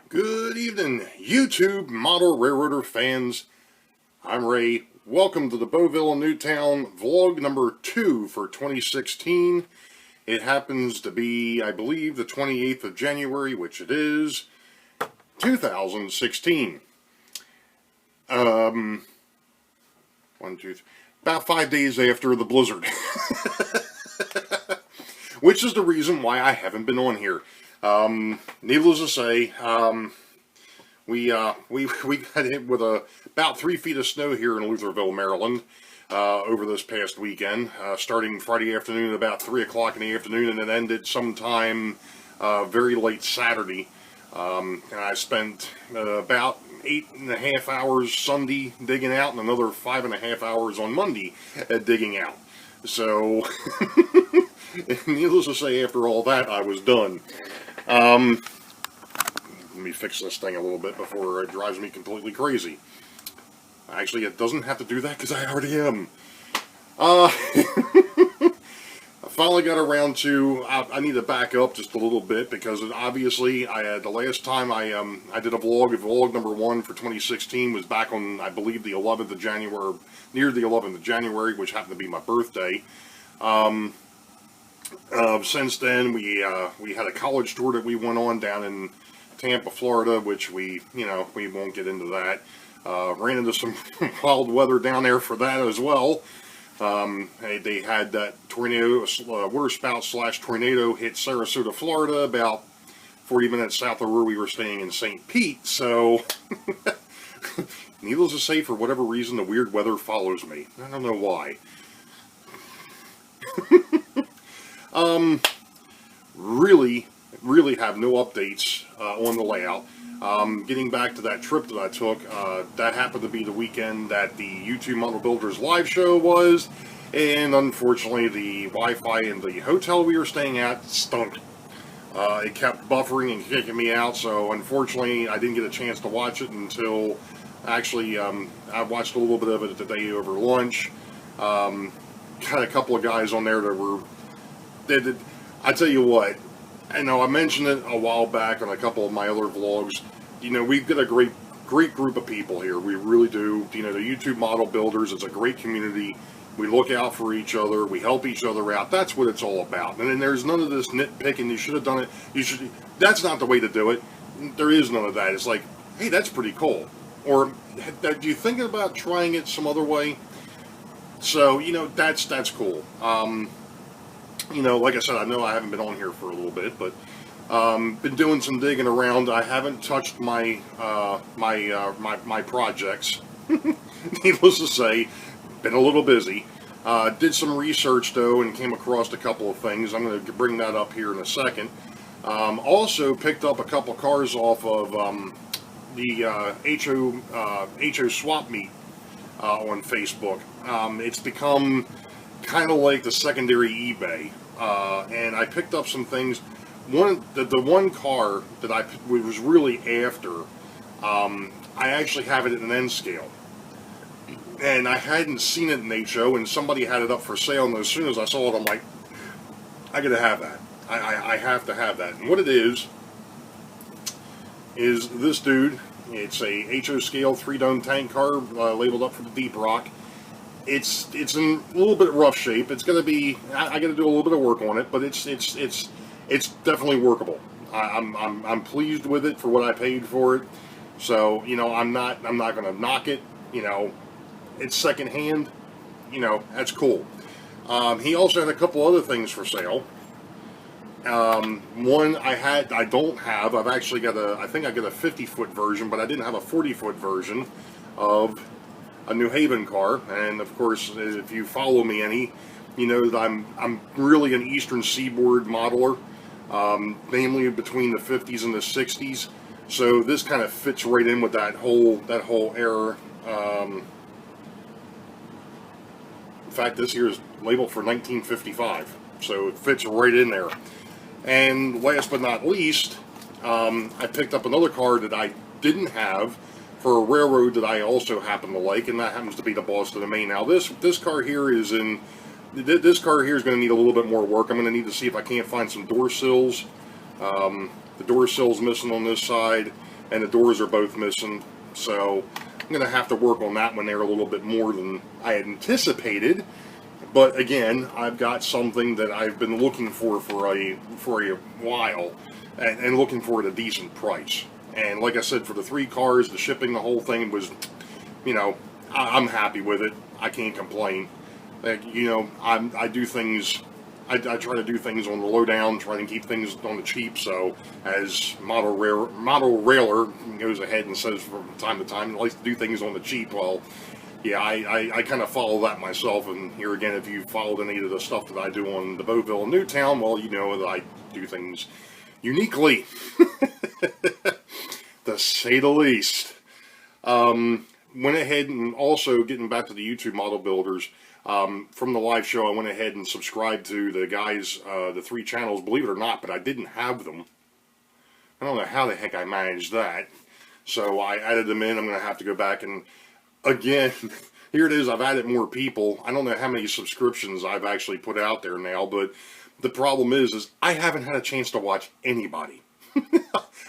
Good evening, YouTube model railroader fans. I'm Ray. Welcome to the Boeville Newtown vlog number 2 for 2016. It happens to be, I believe, the 28th of January, which it is, 2016. One, two, three, about 5 days after the blizzard. Which is the reason why I haven't been on here. Needless to say, we got hit with about 3 feet of snow here in Lutherville, Maryland, over this past weekend, starting Friday afternoon at about 3 o'clock in the afternoon, and it ended sometime very late Saturday. And I spent about 8.5 hours Sunday digging out, and another 5.5 hours on Monday digging out. So, needless to say, after all that, I was done. Let me fix this thing a little bit before it drives me completely crazy. Actually, it doesn't have to do that because I already am. I finally got around to, I need to back up just a little bit because obviously the last time I did a vlog number 1 for 2016 was back on, I believe, the 11th of January, near the 11th of January, which happened to be my birthday. Since then, we had a college tour that we went on down in Tampa, Florida, which we won't get into that. Ran into some wild weather down there for that as well. They had that tornado, water spout / tornado hit Sarasota, Florida, about 40 minutes south of where we were staying in St. Pete. So, needless to say, for whatever reason, the weird weather follows me. I don't know why. Really have no updates on the layout. Getting back to that trip that I took, that happened to be the weekend that the YouTube Model Builders live show was, and unfortunately the Wi-Fi in the hotel we were staying at stunk. It kept buffering and kicking me out, so unfortunately I didn't get a chance to watch it until, actually, I watched a little bit of it today over lunch. Got a couple of guys on there that were, I tell you what, I know I mentioned it a while back on a couple of my other vlogs. We've got a great group of people here. We really do. The YouTube Model Builders is a great community. We look out for each other. We help each other out. That's what it's all about. And then there's none of this nitpicking. You should have done it. That's not the way to do it. There is none of that. It's like, hey, that's pretty cool. Or, do you think about trying it some other way? So, that's cool. Like I said, I know I haven't been on here for a little bit, but been doing some digging around. I haven't touched my my projects. Needless to say, been a little busy. Did some research though, and came across a couple of things. I'm going to bring that up here in a second. Also picked up a couple cars off of the HO Swap Meet on Facebook. It's become kind of like the secondary eBay, and I picked up some things. The one car that I was really after, I actually have it at an N scale, and I hadn't seen it in HO, and somebody had it up for sale, and as soon as I saw it, I'm like, I gotta have that. I have to have that. And what it is this dude. It's a HO scale 3-dome tank car, labeled up for the deep rock. It's in a little bit rough shape. It's gonna be. I got to do a little bit of work on it, but it's definitely workable. I'm pleased with it for what I paid for it. So I'm not gonna knock it. It's secondhand. That's cool. He also had a couple other things for sale. One I don't have. I've actually got I think I got a 50-foot version, but I didn't have a 40-foot version of a New Haven car. And of course, if you follow me any, you know that I'm really an Eastern Seaboard modeler, namely between the 50s and the 60s. So this kind of fits right in with that whole era. In fact, this here is labeled for 1955, so it fits right in there. And last but not least, I picked up another car that I didn't have for a railroad that I also happen to like, and that happens to be the Boston and Maine. Now this car here is in. This car here is going to need a little bit more work. I'm going to need to see if I can't find some door sills. The door sill's missing on this side. and the doors are both missing. So I'm going to have to work on that one there a little bit more than I had anticipated. But again, I've got something that I've been looking for a while, and looking for at a decent price. And like I said, for the 3 cars, the shipping, the whole thing was, you know, I'm happy with it. I can't complain. Like, you know, I do things. I try to do things on the lowdown, try to keep things on the cheap. So, as model railer goes ahead and says from time to time, he likes to do things on the cheap. Well, yeah, I kind of follow that myself. And here again, if you followed any of the stuff that I do on the Boeville and Newtown, well, you know that I do things uniquely, to say the least. Went ahead and also, getting back to the YouTube model builders, from the live show, I went ahead and subscribed to the guys, the 3 channels, believe it or not, but I didn't have them. I don't know how the heck I managed that. So I added them in. I'm going to have to go back and, again, here it is. I've added more people. I don't know how many subscriptions I've actually put out there now, but the problem is I haven't had a chance to watch anybody.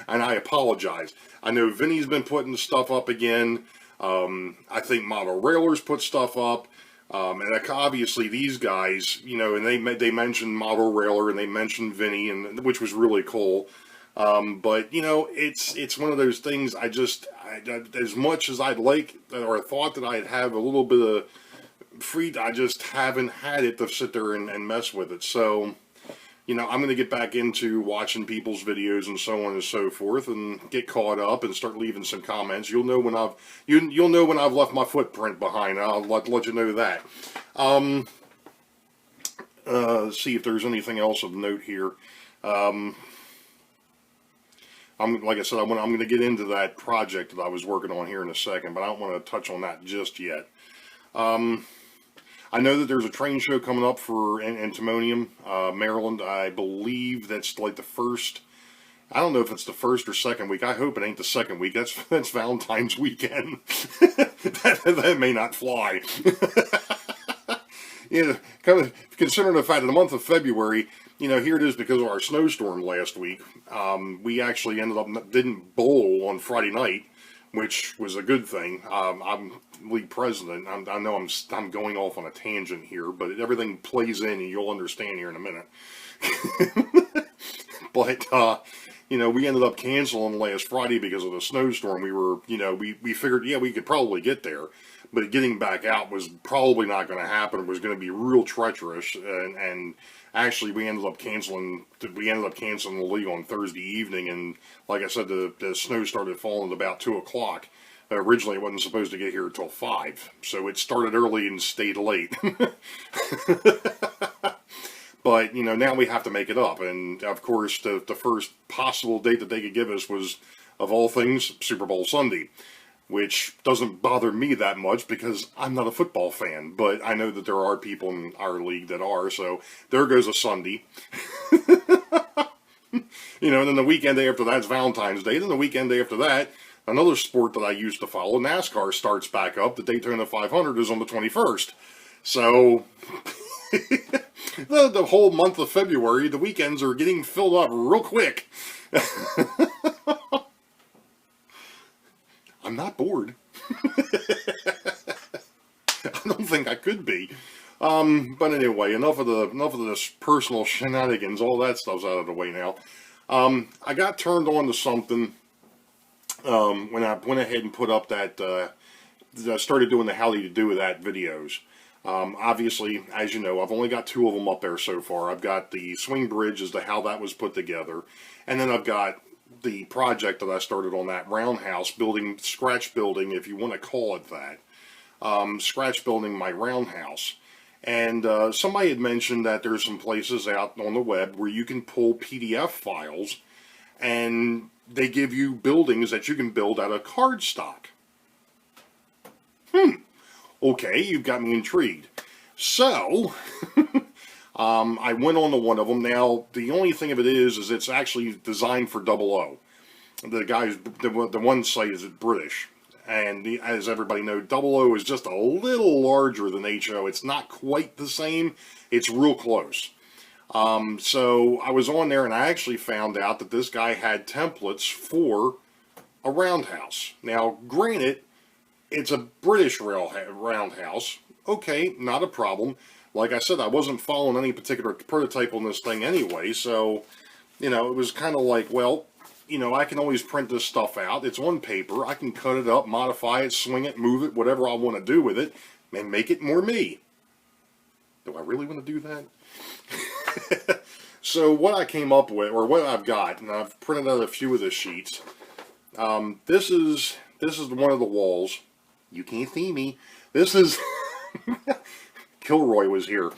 And I apologize. I know Vinny's been putting stuff up again. I think Model Railers put stuff up. And obviously these guys, you know, and they mentioned Model Railer and they mentioned Vinny, and which was really cool. But you know, it's one of those things. As much as I'd like, or thought that I'd have a little bit of free, I just haven't had it to sit there and mess with it. So, you know, I'm going to get back into watching people's videos and so on and so forth, and get caught up and start leaving some comments. You'll know when you'll know when I've left my footprint behind. I'll let you know that. Let's see if there's anything else of note here. Like I said, I'm going to get into that project that I was working on here in a second, but I don't want to touch on that just yet. I know that there's a train show coming up for Antimonium, Maryland. I believe that's like the first. I don't know if it's the first or second week. I hope it ain't the second week. That's Valentine's weekend. that may not fly. You know, kind of considering the fact that the month of February, you know, here it is because of our snowstorm last week. We actually ended up didn't bowl on Friday night, which was a good thing. I'm league president. I know I'm going off on a tangent here, but everything plays in, and you'll understand here in a minute. But you know, we ended up canceling last Friday because of the snowstorm. We were, you know, we figured, yeah, we could probably get there, but getting back out was probably not going to happen. It was going to be real treacherous, and actually we ended up canceling the league on Thursday evening. And like I said, the snow started falling at about 2 o'clock. Originally, it wasn't supposed to get here until 5, so it started early and stayed late. But, you know, now we have to make it up. And, of course, the first possible date that they could give us was, of all things, Super Bowl Sunday, which doesn't bother me that much because I'm not a football fan. But I know that there are people in our league that are, so there goes a Sunday. You know, and then the weekend after that's Valentine's Day. Then the weekend after that, another sport that I used to follow, NASCAR, starts back up. The Daytona 500 is on the 21st. So... the whole month of February, the weekends are getting filled up real quick. I'm not bored. I don't think I could be. But anyway, enough of this personal shenanigans. All that stuff's out of the way now. I got turned on to something when I went ahead and put up that started doing the How Do You Do With That videos. Obviously, as you know, I've only got 2 of them up there so far. I've got the swing bridge as to how that was put together, and then I've got the project that I started on that roundhouse building, scratch building, if you want to call it that. Scratch building my roundhouse. And somebody had mentioned that there's some places out on the web where you can pull PDF files, and they give you buildings that you can build out of cardstock. Okay, you've got me intrigued. So, I went on to one of them. Now, the only thing of it is it's actually designed for 00. The one site is British. And as everybody knows, 00 is just a little larger than HO. It's not quite the same. It's real close. So, I was on there and I actually found out that this guy had templates for a Roundhouse. Now, granted, it's a British Roundhouse. Okay, not a problem. Like I said, I wasn't following any particular prototype on this thing anyway, so, you know, it was kind of like, well, you know, I can always print this stuff out. It's on paper. I can cut it up, modify it, swing it, move it, whatever I want to do with it, and make it more me. Do I really want to do that? So what I came up with, or what I've got, and I've printed out a few of the sheets. This is one of the walls. You can't see me. This is Kilroy was here.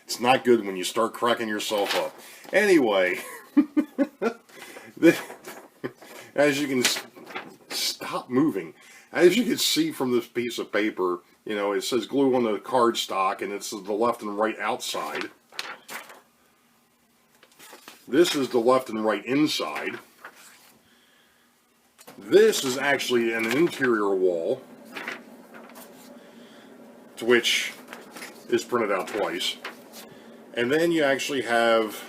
It's not good when you start cracking yourself up. Anyway, as you can stop moving. As you can see from this piece of paper, you know, it says glue on the cardstock, and it's the left and right outside. This is the left and right inside. This is actually an interior wall, to which is printed out twice. And then you actually have,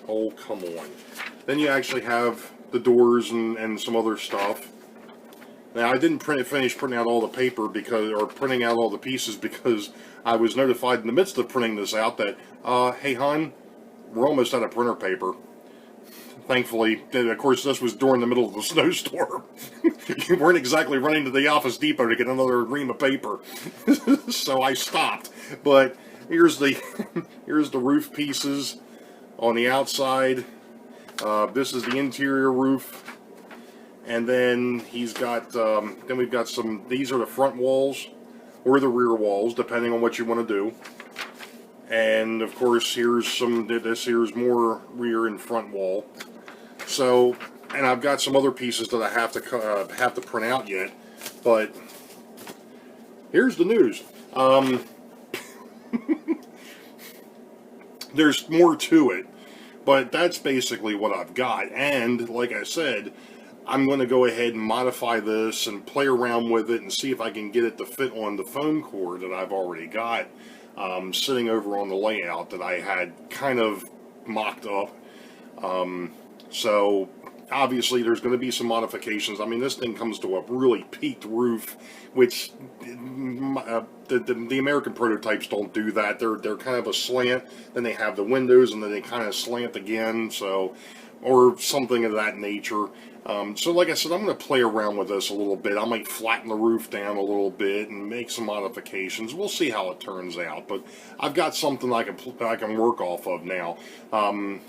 oh, come on. Then you actually have the doors and some other stuff. Now, I didn't finish printing out all the paper or printing out all the pieces because I was notified in the midst of printing this out that, hey, hon, we're almost out of printer paper. Thankfully, of course, this was during the middle of the snowstorm. You weren't exactly running to the Office Depot to get another ream of paper. So I stopped. But here's the roof pieces on the outside. This is the interior roof. And then he's got, then we've got some, these are the front walls or the rear walls, depending on what you want to do. And of course, here's more rear and front wall. So, and I've got some other pieces that I have to print out yet, but here's the news. There's more to it, but that's basically what I've got. And like I said, I'm going to go ahead and modify this and play around with it and see if I can get it to fit on the foam core that I've already got sitting over on the layout that I had kind of mocked up. So obviously there's going to be some modifications. I mean, this thing comes to a really peaked roof, which the American prototypes don't do that. They're kind of a slant, then they have the windows, and then they kind of slant again, so, or something of that nature. So like I said, I'm going to play around with this a little bit. I might flatten the roof down a little bit and make some modifications. We'll see how it turns out, but I've got something I can work off of now. I'll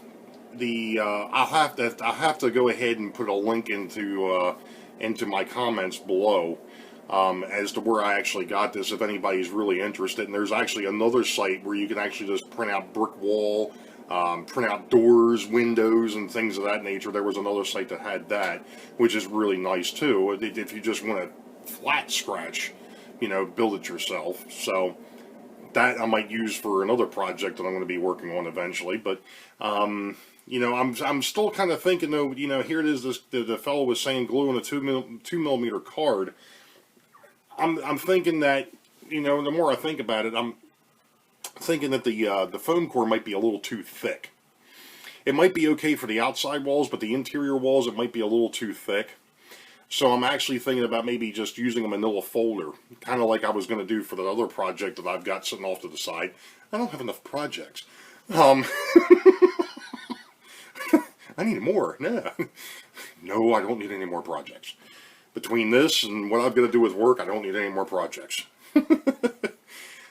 have to go ahead and put a link into my comments below as to where I actually got this, if anybody's really interested. And there's actually another site where you can actually just print out brick wall, print out doors, windows, and things of that nature. There was another site that had that, which is really nice too, if you just want to flat scratch, you know, build it yourself. So that I might use for another project that I'm going to be working on eventually. But you know, I'm still kind of thinking though. You know, here it is. The fellow was saying glue on a 2mm card. I'm thinking that, you know, the more I think about it, I'm thinking that the foam core might be a little too thick. It might be okay for the outside walls, but the interior walls, it might be a little too thick. So I'm actually thinking about maybe just using a manila folder, kind of like I was going to do for the other project that I've got sitting off to the side. I don't have enough projects. I need more. No, I don't need any more projects. Between this and what I've got to do with work, I don't need any more projects.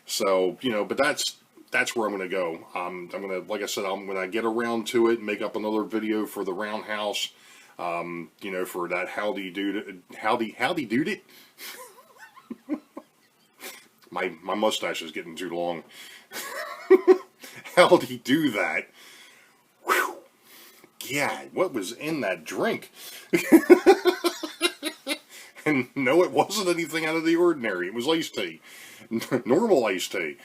So, you know, but that's where I'm going to go. I'm going to, like I said, I'm going to get around to it and make up another video for the Roundhouse. You know, for that howdy dood it. My mustache is getting too long. Howdy do that. Whew. God, what was in that drink? And no, it wasn't anything out of the ordinary. It was iced tea. Normal iced tea.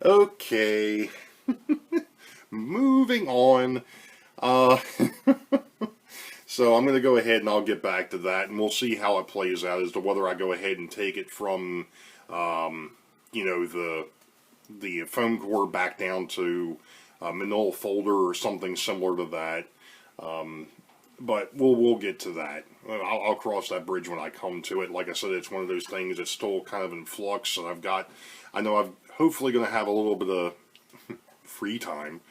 Okay. Moving on. So I'm going to go ahead and I'll get back to that, and we'll see how it plays out as to whether I go ahead and take it from you know, the foam core back down to a manila folder or something similar to that. But we'll get to that. I'll cross that bridge when I come to it. Like I said, it's one of those things that's still kind of in flux, and I know I'm hopefully going to have a little bit of free time,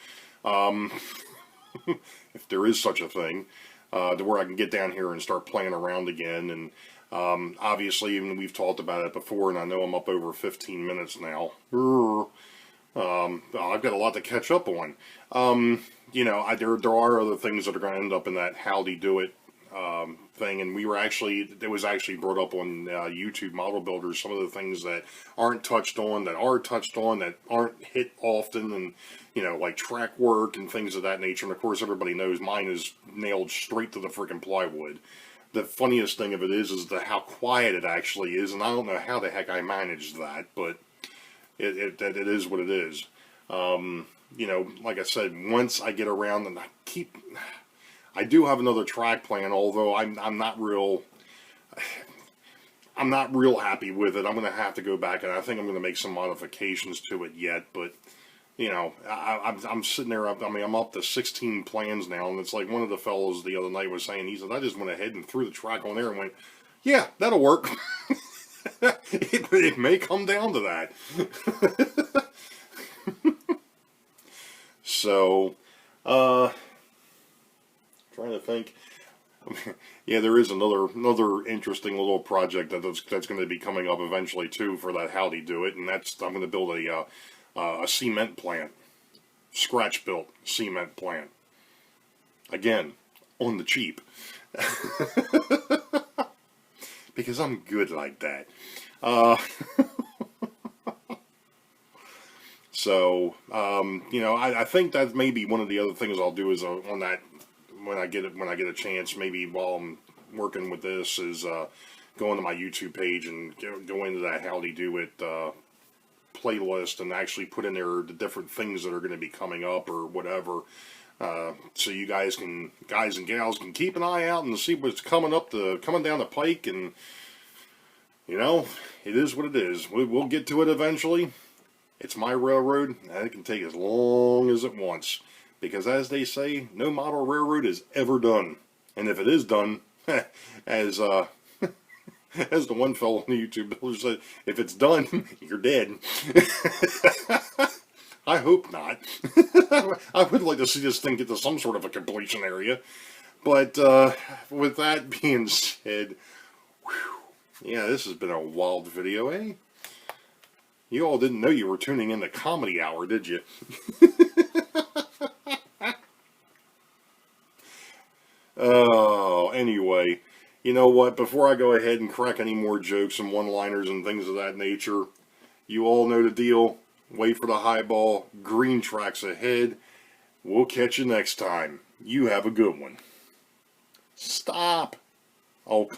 if there is such a thing, to where I can get down here and start playing around again. And obviously, even we've talked about it before, and I know I'm up over 15 minutes now. I've got a lot to catch up on. You know, there are other things that are going to end up in that howdy do it thing, and it was actually brought up on YouTube Model Builders, some of the things that aren't touched on, that are touched on, that aren't hit often, and, you know, like track work and things of that nature. And of course, everybody knows mine is nailed straight to the freaking plywood. The funniest thing of it is how quiet it actually is, and I don't know how the heck I managed that, but it is what it is. You know, like I said, once I get around, and I do have another track plan, although I'm not real happy with it. I'm going to have to go back, and I think I'm going to make some modifications to it yet, but, you know, I'm sitting there, I'm up to 16 plans now, and it's like one of the fellows the other night was saying, he said, I just went ahead and threw the track on there and went, yeah, that'll work. It may come down to that. So, trying to think. Yeah, there is another interesting little project that's going to be coming up eventually too for that howdy do it, and that's I'm going to build a cement plant, scratch built cement plant. Again, on the cheap, because I'm good like that. So, you know, I think that maybe one of the other things I'll do is on that, when I get a chance, maybe while I'm working with this, is go into my YouTube page and go into that howdy do it playlist and actually put in there the different things that are going to be coming up or whatever, so you guys and gals can keep an eye out and see what's coming down the pike. And, you know, it is what it is. We'll get to it eventually. It's my railroad, and it can take as long as it wants. Because as they say, no model railroad is ever done. And if it is done, as the one fellow on the YouTube builder said, if it's done, you're dead. I hope not. I would like to see this thing get to some sort of a completion area. But with that being said, whew, yeah, this has been a wild video, eh? You all didn't know you were tuning in to Comedy Hour, did you? Oh, anyway, you know what? Before I go ahead and crack any more jokes and one-liners and things of that nature, you all know the deal. Wait for the highball. Green tracks ahead. We'll catch you next time. You have a good one. Stop. Oh, come